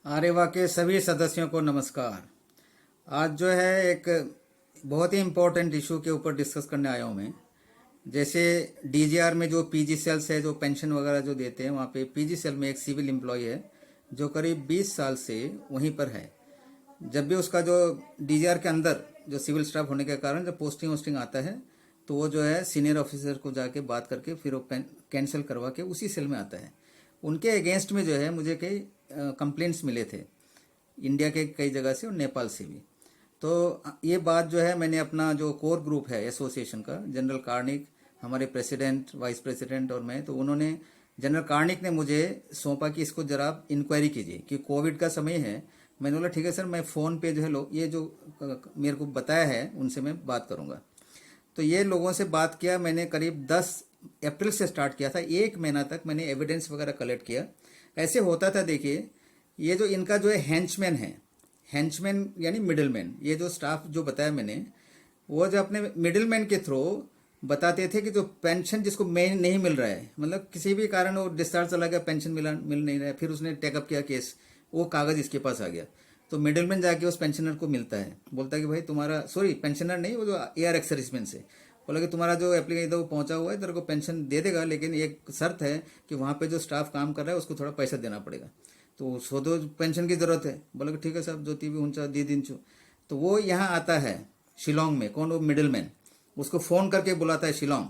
आर्यवा के सभी सदस्यों को नमस्कार। आज जो है एक बहुत ही इम्पोर्टेंट इशू के ऊपर डिस्कस करने आया हूँ मैं। जैसे डीजीआर में जो पीजी सेल्स है, जो पेंशन वगैरह जो देते हैं, वहाँ पे पीजी सेल में एक सिविल एम्प्लॉय है जो करीब 20 साल से वहीं पर है। जब भी उसका जो डीजीआर के अंदर जो सिविल स्टाफ होने के कारण जब पोस्टिंग वोस्टिंग आता है तो वो जो है सीनियर ऑफिसर को जाके बात करके फिर वो कैंसिल करवा के उसी सेल में आता है। उनके अगेंस्ट में जो है मुझे कई कंप्लेंट्स मिले थे, इंडिया के कई जगह से और नेपाल से भी। तो ये बात जो है मैंने अपना जो कोर ग्रुप है एसोसिएशन का, जनरल कार्निक हमारे प्रेसिडेंट, वाइस प्रेसिडेंट और मैं, तो उन्होंने जनरल कार्निक ने मुझे सौंपा कि इसको जरा आप इंक्वायरी कीजिए कि कोविड का समय है। मैंने बोला ठीक है सर, मैं फ़ोन पे जो है ये जो मेरे को बताया है उनसे मैं बात करूँगा। तो ये लोगों से बात किया मैंने, करीब 10 अप्रैल से स्टार्ट किया था। 1 महीना तक मैंने एविडेंस वगैरह कलेक्ट किया। ऐसे होता था, देखिए ये जो इनका जो है हैंचमैन है, हैंचमैन यानी मिडिलमैन, ये जो स्टाफ जो बताया मैंने, वो जो अपने मिडिलमैन के थ्रू बताते थे कि जो पेंशन जिसको मेन नहीं मिल रहा है, मतलब किसी भी कारण वो डिस्चार्ज चला गया, पेंशन मिल नहीं रहा है, फिर उसने टेकअप किया केस, वो कागज़ इसके पास आ गया, तो मिडिलमैन जाके उस पेंशनर को मिलता है, बोलता है कि भाई तुम्हारा, सॉरी पेंशनर नहीं, वो जो AR एक्स सर्विसमैन से बोला कि तुम्हारा जो एप्लीकेशन वो पहुंचा हुआ है, तेरे को पेंशन दे देगा, लेकिन एक शर्त है कि वहाँ पे जो स्टाफ काम कर रहा है उसको थोड़ा पैसा देना पड़ेगा। तो उसको तो पेंशन की ज़रूरत है। बोला कि ठीक है साहब, जो भी ऊंचा दी दिन छो। तो वो यहाँ आता है शिलोंग में, कौन, वो मिडिलमैन, उसको फ़ोन करके बुलाता है शिलोंग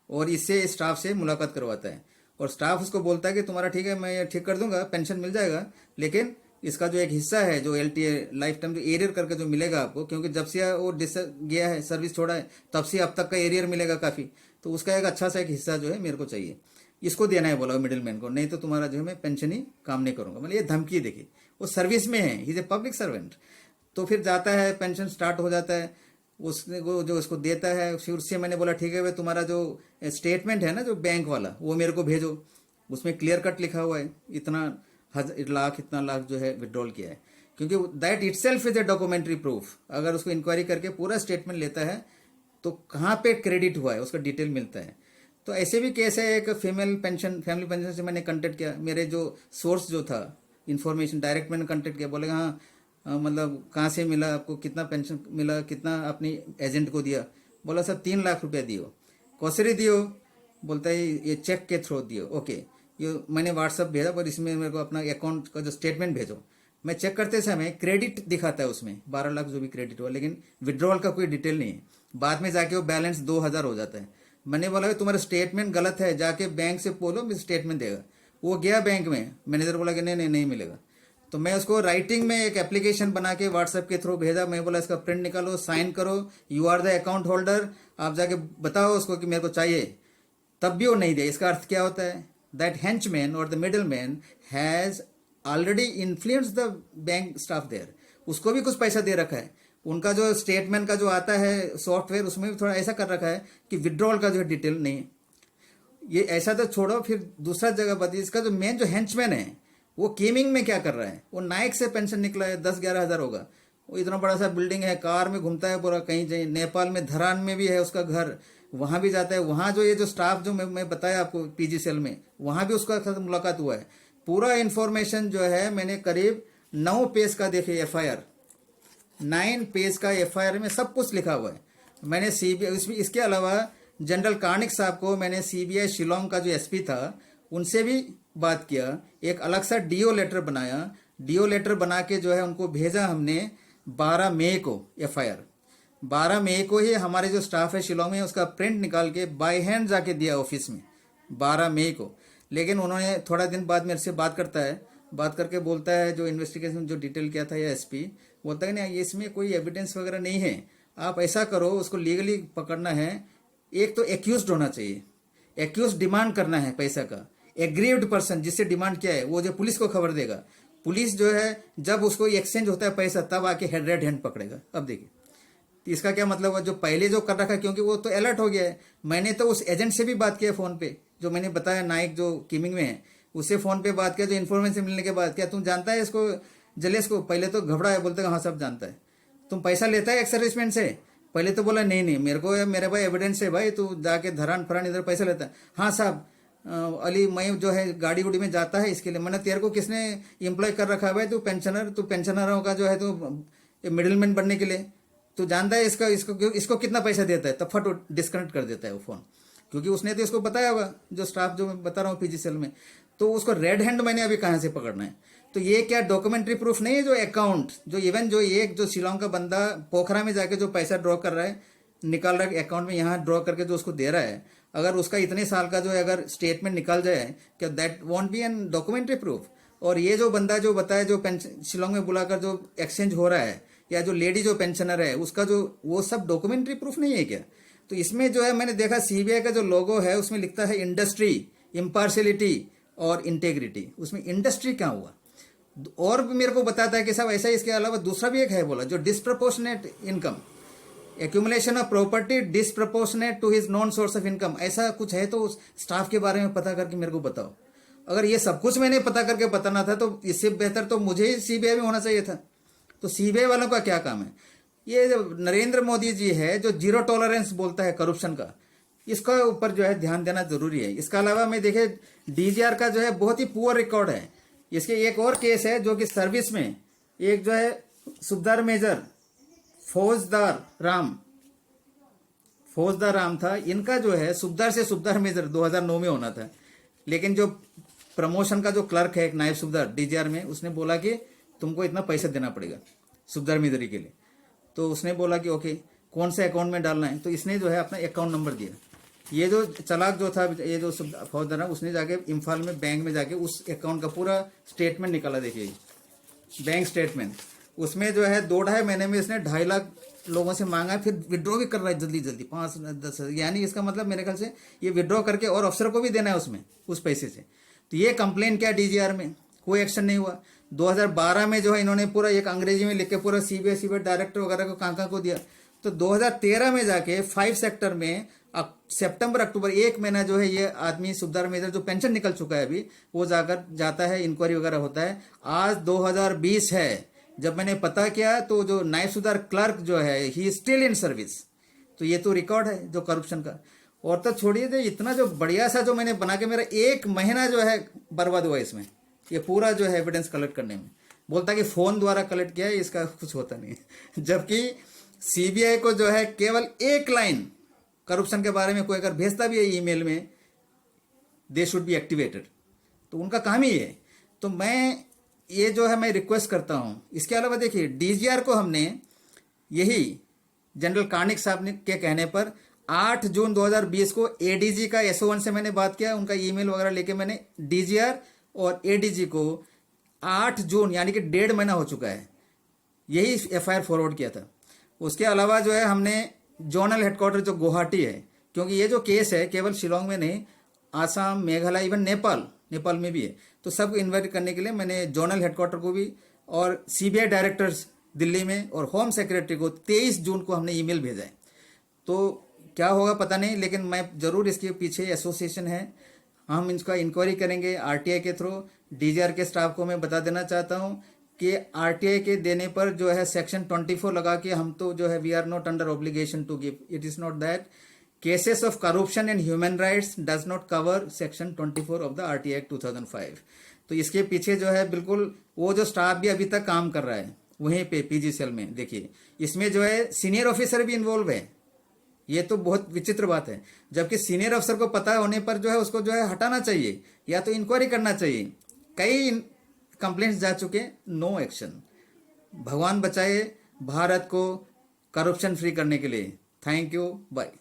और इससे स्टाफ से मुलाकात करवाता है। और स्टाफ उसको बोलता है कि तुम्हारा ठीक है, मैं ठीक कर दूंगा, पेंशन मिल जाएगा, लेकिन इसका जो एक हिस्सा है जो LTA लाइफ टाइम जो एरियर करके जो मिलेगा आपको, क्योंकि जब से वो गया है, सर्विस छोड़ा है, तब से अब तक का एरियर मिलेगा काफ़ी, तो उसका एक अच्छा सा एक हिस्सा जो है मेरे को चाहिए, इसको देना है बोला मिडिल मैन को, नहीं तो तुम्हारा जो है मैं पेंशन ही काम नहीं करूंगा। मतलब ये धमकी, देखिए वो सर्विस में है, he is a public servant. तो फिर जाता है, पेंशन स्टार्ट हो जाता है, उसने वो जो उसको देता है, फिर उससे मैंने बोला ठीक है भाई, तुम्हारा जो स्टेटमेंट है ना जो बैंक वाला, वो मेरे को भेजो, उसमें क्लियर कट लिखा हुआ है इतना लाख, इतना लाख जो है विड्रॉल किया है, क्योंकि that itself is a documentary proof. अगर उसको इंक्वायरी करके पूरा स्टेटमेंट लेता है तो कहाँ पे क्रेडिट हुआ है उसका डिटेल मिलता है। तो ऐसे भी केस है, एक फैमिली पेंशन से मैंने कांटेक्ट किया, मेरे जो सोर्स जो था इन्फॉर्मेशन डायरेक्ट मैंने कांटेक्ट किया, बोले हाँ मतलब कहाँ से मिला आपको, कितना पेंशन मिला, कितना अपनी एजेंट को दिया। बोला सर 3 लाख रुपया दियो। कौसरी दियो? बोलता है ये चेक के थ्रू दियो। ओके, ये मैंने व्हाट्सअप भेजा, पर इसमें मेरे को अपना अकाउंट का जो स्टेटमेंट भेजो। मैं चेक करते समय क्रेडिट दिखाता है उसमें 12 लाख जो भी क्रेडिट हुआ, लेकिन विड्रॉल का कोई डिटेल नहीं है। बाद में जाके वो बैलेंस 2,000 हो जाता है। मैंने बोला कि तुम्हारा स्टेटमेंट गलत है, जाके बैंक से बोलो, मैं स्टेटमेंट देगा। वो गया बैंक में, मैनेजर बोला कि नहीं मिलेगा। तो मैं उसको राइटिंग में एक एप्लीकेशन बना के व्हाट्सएप के थ्रू भेजा। मैं बोला इसका प्रिंट निकालो, साइन करो, you are the account holder, आप जाके बताओ उसको कि मेरे को चाहिए। तब भी वो नहीं दे। इसका अर्थ क्या होता है? दैट henchman और the middle man has already influence the bank staff there. उसको भी कुछ पैसा दे रखा है। उनका जो स्टेटमेंट का जो आता है सॉफ्टवेयर, उसमें भी थोड़ा ऐसा कर रखा है कि विड्रॉल का जो है डिटेल नहीं है। ये ऐसा तो छोड़ो, फिर दूसरा जगह बताइए, इसका जो मेन जो हैंचमैन है वो केमिंग में क्या कर रहा है? वो नाइक से पेंशन निकला है, 10-11 हज़ार होगा। वो इतना बड़ा सा बिल्डिंग है, कार में घूमता है पूरा, कहीं जाए। नेपाल में धरान में भी है उसका घर, वहां भी जाता है। वहां जो ये जो स्टाफ जो मैं बताया आपको पीजी सेल में, वहां भी उसका साथ मुलाकात हुआ है। पूरा इंफॉर्मेशन जो है मैंने करीब 9 पेज का देखे FIR, 9 पेज का FIR में सब कुछ लिखा हुआ है। मैंने CBI, इसके अलावा जनरल कार्निक साहब को मैंने CBI शिलोंग का जो SP था उनसे भी बात किया। एक अलग सा DO लेटर बनाया, DO लेटर बना के जो है उनको भेजा हमने 12 मई को। FIR 12 मई को ही हमारे जो स्टाफ है शिलोंग में उसका प्रिंट निकाल के बाय हैंड जाके दिया ऑफिस में 12 मई को। लेकिन उन्होंने थोड़ा दिन बाद मेरे से बात करता है, बात करके बोलता है जो इन्वेस्टिगेशन जो डिटेल किया था या SP, बोलता है नहीं इसमें कोई एविडेंस वगैरह नहीं है, आप ऐसा करो, उसको लीगली पकड़ना है। एक तो एक्यूज्ड होना चाहिए, एक्यूज डिमांड करना है पैसा का। एग्रीव्ड पर्सन जिससे डिमांड किया है वो जो पुलिस को खबर देगा। पुलिस जो है जब उसको एक्सचेंज होता है पैसा, तब आके रेड हैंड पकड़ेगा। अब देखिए तो इसका क्या मतलब है? जो पहले जो कर रखा है, क्योंकि वो तो अलर्ट हो गया है। मैंने तो उस एजेंट से भी बात किया फ़ोन पे, जो मैंने बताया नाइक जो कीमिंग में है, उससे फ़ोन पे बात किया। जो इन्फॉर्मेशन मिलने के बाद, क्या तुम जानता है इसको, जलेस को? पहले तो घबरा है, बोलते हाँ सब जानता है। तुम पैसा लेता है एक्स सर्विसमैन से? पहले तो बोला नहीं मेरे को, मेरे भाई एविडेंस है भाई, तू जाके धरान फरान इधर पैसा लेता है। हाँ साहब, अली मैं जो है गाड़ी उड़ी में जाता है इसके लिए, मैंने तेरे को किसने एम्प्लॉय कर रखा है भाई, तू पेंशनरों का जो है तो मिडिलमैन बनने के लिए, तू जानता है इसको कितना पैसा देता है, तब फट डिस्कनेक्ट कर देता है वो फोन, क्योंकि उसने तो इसको बताया होगा, जो स्टाफ जो मैं बता रहा हूँ पीजीसीएल में, तो उसको रेड हैंड मैंने अभी कहाँ से पकड़ना है। तो ये क्या डॉक्यूमेंट्री प्रूफ नहीं है, जो अकाउंट जो इवन जो एक जो शिलोंग का बंदा पोखरा में जाके जो पैसा ड्रॉ कर रहा है, निकाल रहा है अकाउंट में, यहाँ ड्रॉ करके जो उसको दे रहा है, अगर उसका इतने साल का जो है अगर स्टेटमेंट निकल जाए, क्या that won't be an documentary proof. और ये जो बंदा जो बताया जो शिलोंग में बुलाकर जो एक्सचेंज हो रहा है, या जो लेडी जो पेंशनर है उसका जो, वो सब डॉक्यूमेंट्री प्रूफ नहीं है क्या। तो इसमें जो है मैंने देखा सीबीआई का जो लोगो है उसमें लिखता है इंडस्ट्री, इम्पार्शियलिटी और इंटेग्रिटी, उसमें इंडस्ट्री क्या हुआ। और भी मेरे को बताता है कि साहब ऐसा, इसके अलावा दूसरा भी एक है बोला, जो disproportionate income, accumulation of property disproportionate to his non source of income, ऐसा कुछ है। तो उस स्टाफ के बारे में पता करके मेरे को बताओ। अगर ये सब कुछ मैंने पता करके बताना था तो इससे बेहतर तो मुझे ही सीबीआई में होना चाहिए था। तो सीबीआई वालों का क्या काम है। ये जो नरेंद्र मोदी जी है जो जीरो टॉलरेंस बोलता है करप्शन का, इसका ऊपर जो है ध्यान देना जरूरी है। इसके अलावा मैं देखे डीजीआर का जो है बहुत ही पुअर रिकॉर्ड है। इसके एक और केस है जो कि सर्विस में एक जो है सुबेदार मेजर फौजदार राम था, इनका जो है सुबेदार से सुबेदार मेजर 2009 में होना था, लेकिन जो प्रमोशन का जो क्लर्क है एक नायब सुबेदार डीजीआर में, उसने बोला कि तुमको इतना पैसा देना पड़ेगा सुबेदार मेजरी के लिए। तो उसने बोला कि ओके कौन से अकाउंट में डालना है, तो इसने जो है अपना अकाउंट नंबर दिया। ये जो चलाक जो था, ये जो फौजदार है, उसने जाके इम्फाल में बैंक में जाके उस अकाउंट का पूरा स्टेटमेंट निकाला। देखिए बैंक स्टेटमेंट, उसमें जो है 2-2.5 महीने में इसने 2.5 लाख लोगों से मांगा, फिर विड्रॉ भी कर रहा है जल्दी जल्दी 5-10, यानी इसका मतलब मेरे ख्याल से ये विड्रॉ करके और अफसर को भी देना है उसमें उस पैसे से। तो ये कंप्लेन क्या डीजीआर में, कोई एक्शन नहीं हुआ। 2012 में जो है इन्होंने पूरा एक अंग्रेजी में लिख के पूरा सीबीआई डायरेक्टर वगैरह को कहाँ को दिया। तो 2013 में जाके 5 सेक्टर में सितंबर अक्टूबर 1 महीना जो है ये आदमी सुबेदार मेजर जो पेंशन निकल चुका है अभी, वो जाता है, इंक्वायरी वगैरह होता है। आज 2020 है, जब मैंने पता किया तो जो नायब सुबेदार क्लर्क जो है ही स्टिल इन सर्विस। तो ये तो रिकॉर्ड है जो करप्शन का। और तो छोड़िए, जो इतना जो बढ़िया सा जो मैंने बना के, मेरा 1 महीना जो है बर्बाद हुआ इसमें, ये पूरा जो है एविडेंस कलेक्ट करने में। बोलता कि फोन द्वारा कलेक्ट किया है, इसका कुछ होता नहीं है। जबकि सीबीआई को जो है केवल 1 लाइन करप्शन के बारे में कोई अगर भेजता भी है ईमेल में, दे शुड बी एक्टिवेटेड, तो उनका काम ही है। तो मैं ये जो है मैं रिक्वेस्ट करता हूं। इसके अलावा देखिए डीजीआर को हमने यही जनरल कार्निक साहब के कहने पर 8 जून 2020 को एडीजी का SO1 से मैंने बात किया, उनका ईमेल वगैरह लेके मैंने डीजीआर और एडीजी को 8 जून यानी कि 1.5 महीना हो चुका है, यही FIR फॉरवर्ड किया था। उसके अलावा जो है हमने जोनल हेडक्वार्टर जो गुवाहाटी है, क्योंकि ये जो केस है केवल शिलोंग में नहीं, आसाम, मेघालय, इवन नेपाल में भी है, तो सबको इन्वाइट करने के लिए मैंने जोनल हेडक्वार्टर को भी और सीबीआई डायरेक्टर्स दिल्ली में और होम सेक्रेटरी को 23 जून को हमने ईमेल भेजा है। तो क्या होगा पता नहीं, लेकिन मैं जरूर इसके पीछे एसोसिएशन है, हम इसका इंक्वायरी करेंगे आरटीआई के थ्रू। डीजीआर के स्टाफ को मैं बता देना चाहता हूं कि आरटीआई के देने पर जो है सेक्शन 24 लगा के हम तो जो है we are not under obligation to give, it is not that cases of corruption and human rights does not cover section 24 of the RTI act 2005। तो इसके पीछे जो है बिल्कुल वो जो स्टाफ भी अभी तक काम कर रहा है वहीं पे पीजीसीएल में, देखिए इसमें जो है सीनियर ऑफिसर भी इन्वॉल्व है। ये तो बहुत विचित्र बात है, जबकि सीनियर अफसर को पता होने पर जो है उसको जो है हटाना चाहिए या तो इंक्वायरी करना चाहिए। कई कंप्लेंट्स जा चुके, नो एक्शन। भगवान बचाए भारत को करप्शन फ्री करने के लिए। Thank you, bye.